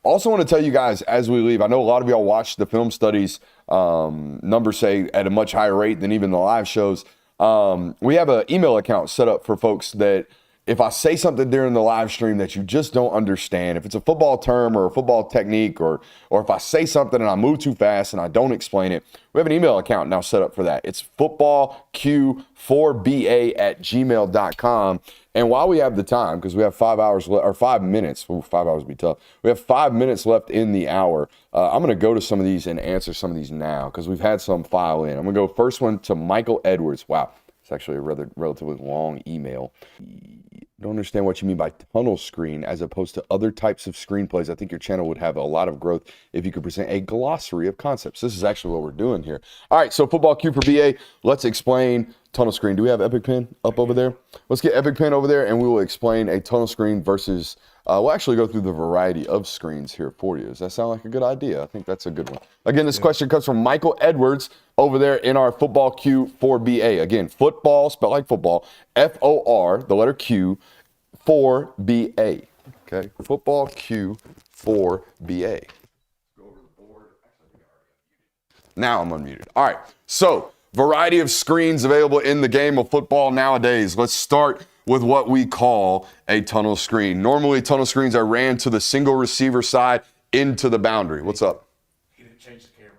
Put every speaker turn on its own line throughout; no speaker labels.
Also want to tell you guys as we leave, I know a lot of y'all watch the film studies numbers say at a much higher rate than even the live shows. We have an email account set up for folks that if I say something during the live stream that you just don't understand, if it's a football term or a football technique, or if I say something and I move too fast and I don't explain it, we have an email account now set up for that. It's footballq4ba@gmail.com. And while we have the time, because we have 5 hours or 5 minutes, 5 hours would be tough. We have 5 minutes left in the hour. I'm going to go to some of these and answer some of these now because we've had some file in. I'm going to go first one to Michael Edwards. Wow, it's actually a relatively long email. Don't understand what you mean by tunnel screen as opposed to other types of screenplays. I think your channel would have a lot of growth if you could present a glossary of concepts. This is actually what we're doing here. All right, so football Q for BA. Let's explain tunnel screen. Do we have Epic Pen up over there? Let's get Epic Pen over there and we will explain a tunnel screen versus, we'll actually go through the variety of screens here for you. Does that sound like a good idea? I think that's a good one. Again, this question comes from Michael Edwards over there in our football Q for BA. Again, football, spelled like football, F-O-R, the letter Q, 4BA. Okay, football Q 4BA. Now I'm unmuted. All right, so variety of screens available in the game of football nowadays. Let's start with what we call a tunnel screen. Normally, tunnel screens are ran to the single receiver side into the boundary. What's up?
He didn't change the camera.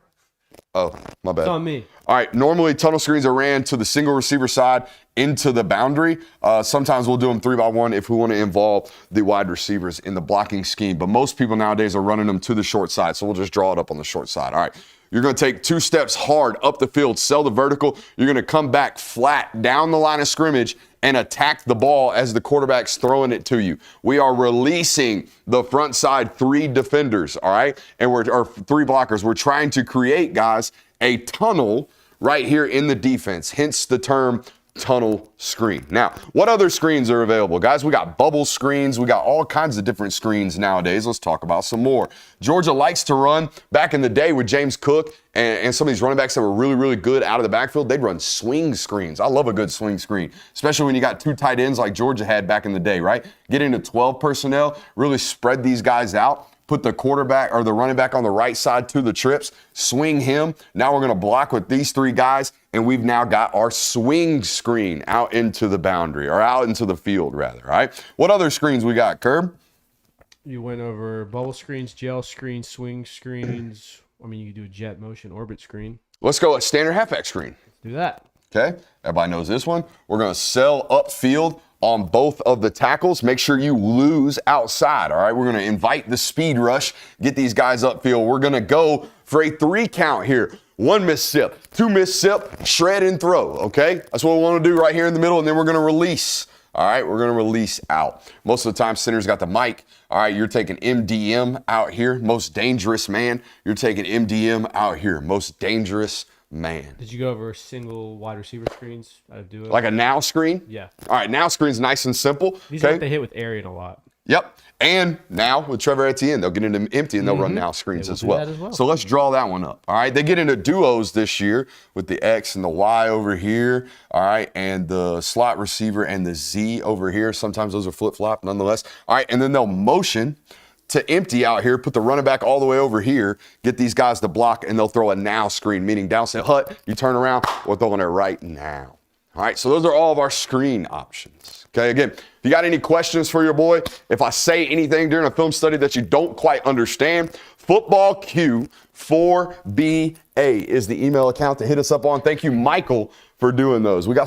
Oh, my bad.
It's on me.
All right, normally tunnel screens are ran to the single receiver side into the boundary. Sometimes we'll do them 3-by-1 if we want to involve the wide receivers in the blocking scheme. But most people nowadays are running them to the short side, so we'll just draw it up on the short side. All right, you're going to take 2 steps hard up the field, sell the vertical. You're going to come back flat down the line of scrimmage and attack the ball as the quarterback's throwing it to you. We are releasing the front side 3 defenders, all right? And or 3 blockers. We're trying to create, guys, a tunnel right here in the defense, hence the term tunnel screen. Now, what other screens are available? Guys, we got bubble screens. We got all kinds of different screens nowadays. Let's talk about some more. Georgia likes to run. Back in the day with James Cook and some of these running backs that were really, really good out of the backfield, they'd run swing screens. I love a good swing screen, especially when you got 2 tight ends like Georgia had back in the day, right? Get into 12 personnel, really spread these guys out. Put the quarterback or the running back on the right side to the trips, swing him. Now we're going to block with these 3 guys, and we've now got our swing screen out into the boundary, or out into the field, rather, all right? What other screens we got, Curb?
You went over bubble screens, gel screens, swing screens. I mean, you could do a jet motion orbit screen.
Let's go a standard halfback screen.
Let's do that.
Okay, everybody knows this one. We're going to sell upfield on both of the tackles. Make sure you lose outside, all right? We're going to invite the speed rush, get these guys upfield. We're going to go for a 3 count here. 1 Mississippi, 2 Mississippi, shred and throw, okay? That's what we want to do right here in the middle, and then we're going to release. All right, we're going to release out. Most of the time, center's got the mic. All right, you're taking MDM out here, most dangerous man. You're taking MDM out here, most dangerous man.
Did you go over single wide receiver screens? How to do it?
Like a now screen?
Yeah.
All right, now screen's nice and simple.
These
okay?
like they hit with Arian a lot.
Yep. And now with Trevor Etienne, they'll get into empty and they'll run now screens as well. So let's draw that one up. All right. They get into duos this year with the X and the Y over here. All right. And the slot receiver and the Z over here. Sometimes those are flip-flop nonetheless. All right. And then they'll motion to empty out here, put the running back all the way over here, get these guys to block, and they'll throw a now screen, meaning down set hut, you turn around, we're throwing it right now. All right, so those are all of our screen options. Okay, again, if you got any questions for your boy, if I say anything during a film study that you don't quite understand, Football Q 4BA is the email account to hit us up on. Thank you, Michael, for doing those. We got